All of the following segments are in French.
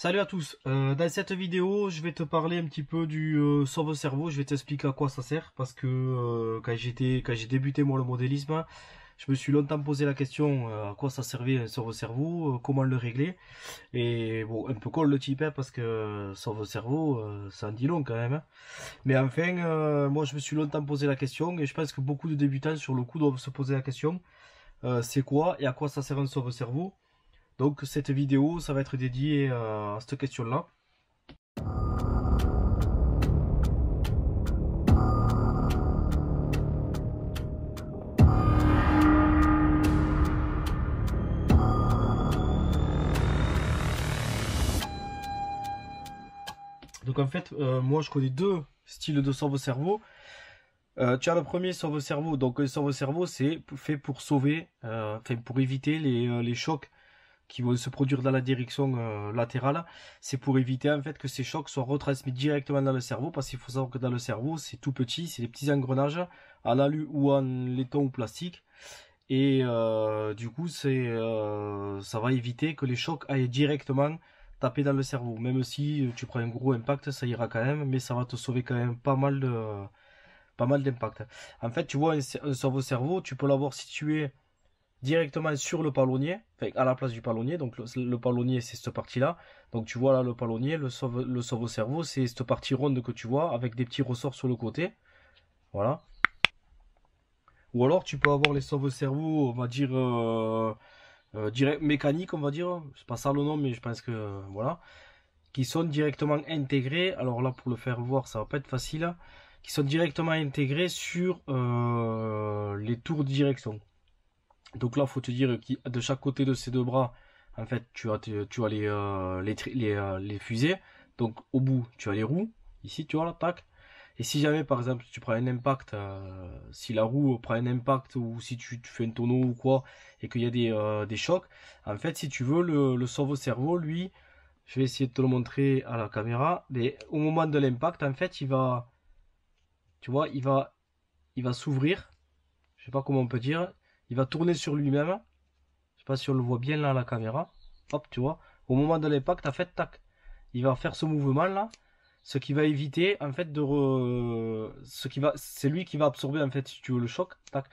Salut à tous, dans cette vidéo je vais te parler un petit peu du sauve-cerveau. Je vais t'expliquer à quoi ça sert parce que quand j'ai débuté moi le modélisme, je me suis longtemps posé la question à quoi ça servait un sauve-cerveau, comment le régler. Et bon, un peu con le type hein, parce que sauve-cerveau ça en dit long quand même hein. Mais enfin moi je me suis longtemps posé la question et je pense que beaucoup de débutants sur le coup doivent se poser la question, c'est quoi et à quoi ça sert un sauve-cerveau. Donc cette vidéo, ça va être dédié à cette question-là. Donc en fait, moi je connais deux styles de sauve-cerveau. Tu as le premier sauve-cerveau. Donc le sauve-cerveau, c'est fait pour sauver, enfin pour éviter les chocs qui vont se produire dans la direction latérale. C'est pour éviter en fait que ces chocs soient retransmis directement dans le cerveau, parce qu'il faut savoir que dans le cerveau, c'est tout petit, c'est des petits engrenages en alu ou en laiton ou plastique. Et du coup, ça va éviter que les chocs aillent directement taper dans le cerveau. Même si tu prends un gros impact, ça ira quand même, mais ça va te sauver quand même pas mal d'impact. En fait, tu vois, un sauve-cerveau, tu peux l'avoir situé directement sur le palonnier, enfin à la place du palonnier. Donc le palonnier, c'est cette partie-là. Donc tu vois là le palonnier, le sauve-cerveau, c'est cette partie ronde que tu vois avec des petits ressorts sur le côté. Voilà. Ou alors tu peux avoir les sauve-cerveaux, on va dire direct mécanique, on va dire. C'est pas ça le nom, mais je pense que voilà, qui sont directement intégrés. Alors là, pour le faire voir, ça va pas être facile. Qui sont directement intégrés sur les tours de direction. Donc là, faut te dire que de chaque côté de ces deux bras, en fait, tu as les fusées. Donc au bout, tu as les roues. Ici, tu vois là, tac. Et si jamais, par exemple, tu prends un impact, si la roue prend un impact ou si tu fais un tonneau ou quoi, et qu'il y a des chocs, en fait, si tu veux, le sauve-cerveau, lui, je vais essayer de te le montrer à la caméra, mais au moment de l'impact, en fait, tu vois, il va s'ouvrir. Je sais pas comment on peut dire. Il va tourner sur lui-même. Je sais pas si on le voit bien là à la caméra. Hop, tu vois. Au moment de l'impact, en fait, tac. Il va faire ce mouvement là. Ce qui va éviter, en fait, c'est lui qui va absorber, en fait, si tu veux, le choc. Tac.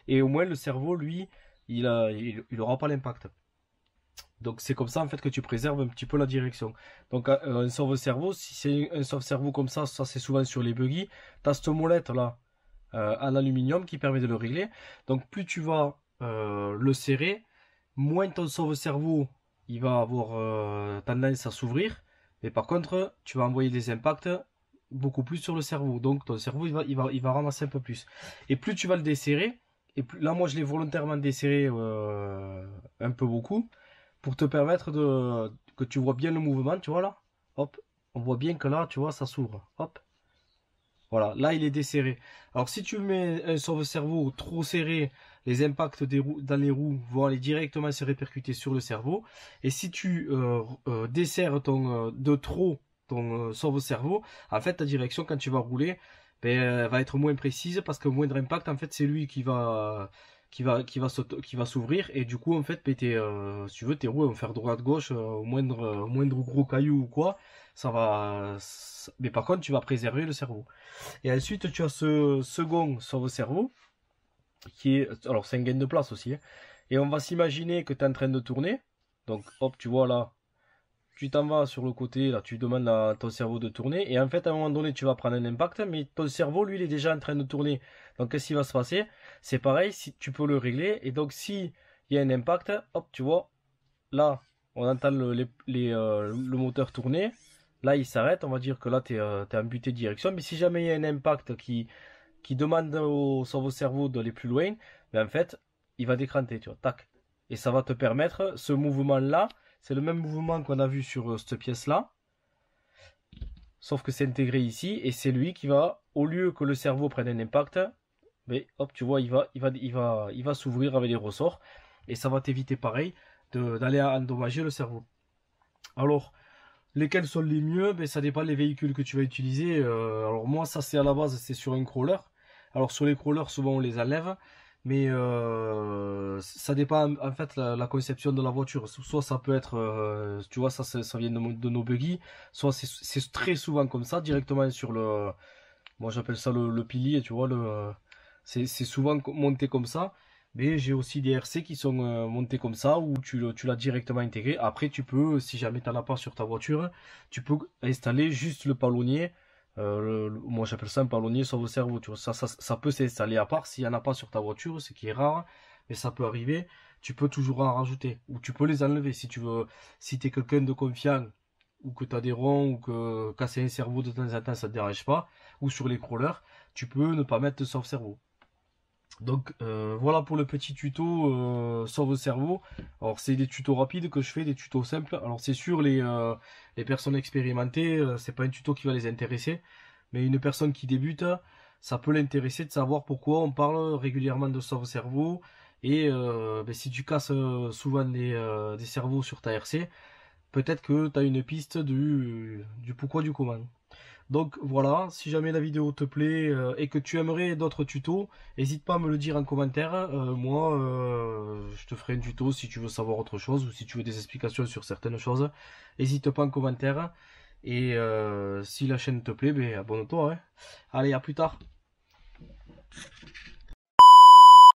Et au moins, le cerveau, lui, il aura pas l'impact. Donc, c'est comme ça, en fait, que tu préserves un petit peu la direction. Donc, un sauve-cerveau, si c'est un sauve-cerveau comme ça c'est souvent sur les buggy. T'as cette molette là, en aluminium qui permet de le régler. Donc, plus tu vas le serrer, moins ton sauve-cerveau il va avoir tendance à s'ouvrir. Mais par contre, tu vas envoyer des impacts beaucoup plus sur le cerveau. Donc ton cerveau il va ramasser un peu plus. Et plus tu vas le desserrer, et plus, là moi je l'ai volontairement desserré un peu beaucoup, pour te permettre que tu vois bien le mouvement, tu vois là. Hop, on voit bien que là, tu vois, ça s'ouvre. Hop. Voilà, là il est desserré. Alors si tu mets un sauve-cerveau trop serré, les impacts des roues, dans les roues vont aller directement se répercuter sur le cerveau. Et si tu desserres de trop ton sauve-cerveau, en fait ta direction quand tu vas rouler ben, va être moins précise parce que moindre impact, en fait c'est lui qui va s'ouvrir et du coup en fait ben, si tu veux tes roues vont faire droite-gauche moindre gros caillou ou quoi, mais par contre tu vas préserver le cerveau. Et ensuite, tu as ce second sauve-cerveau, qui est, alors c'est un gain de place aussi, hein. Et on va s'imaginer que tu es en train de tourner. Donc, hop, tu vois là, tu t'en vas sur le côté, là, tu demandes à ton cerveau de tourner. Et en fait, à un moment donné, tu vas prendre un impact, mais ton cerveau, lui, il est déjà en train de tourner. Donc, qu'est-ce qui va se passer? C'est pareil, si tu peux le régler. Et donc, si il y a un impact, hop, tu vois, là, on entend le moteur tourner. Là, il s'arrête. On va dire que là, tu es, en butée de direction. Mais si jamais il y a un impact qui demande au cerveau d'aller plus loin, ben en fait, il va décranter, tu vois, tac. Et ça va te permettre, ce mouvement-là, c'est le même mouvement qu'on a vu sur cette pièce-là, sauf que c'est intégré ici, et c'est lui qui va, au lieu que le cerveau prenne un impact, mais hop, tu vois, il va s'ouvrir avec les ressorts, et ça va t'éviter pareil d'aller endommager le cerveau. Alors, lesquels sont les mieux? Ben, ça dépend des véhicules que tu vas utiliser. Alors moi, ça c'est à la base, c'est sur un crawler. Alors sur les crawlers, souvent on les enlève. mais ça dépend en fait la conception de la voiture. Soit ça peut être, tu vois, ça vient de nos buggy, soit c'est très souvent comme ça, directement sur le, moi j'appelle ça le pilier, tu vois, c'est souvent monté comme ça. Mais j'ai aussi des RC qui sont montés comme ça, où tu l'as directement intégré. Après, tu peux, si jamais tu n'en as pas sur ta voiture, tu peux installer juste le palonnier. Moi j'appelle ça un palonnier sauve-cerveau. Tu vois, ça peut s'installer à part. S'il n'y en a pas sur ta voiture, ce qui est rare, mais ça peut arriver. Tu peux toujours en rajouter. Ou tu peux les enlever si tu veux. Si tu es quelqu'un de confiant, ou que tu as des ronds, ou que casser un cerveau de temps en temps, ça ne te dérange pas. Ou sur les crawlers, tu peux ne pas mettre de sauve-cerveau. Donc voilà pour le petit tuto sauve-cerveau. Alors c'est des tutos rapides que je fais, des tutos simples. Alors c'est sûr les personnes expérimentées, c'est pas un tuto qui va les intéresser, mais une personne qui débute, ça peut l'intéresser de savoir pourquoi on parle régulièrement de sauve-cerveau. Et ben, si tu casses souvent des cerveaux sur ta RC, peut-être que tu as une piste du pourquoi du comment. Donc voilà, si jamais la vidéo te plaît et que tu aimerais d'autres tutos, n'hésite pas à me le dire en commentaire. Moi, je te ferai un tuto si tu veux savoir autre chose ou si tu veux des explications sur certaines choses. N'hésite pas en commentaire. Et si la chaîne te plaît, ben, abonne-toi, hein. Allez, à plus tard.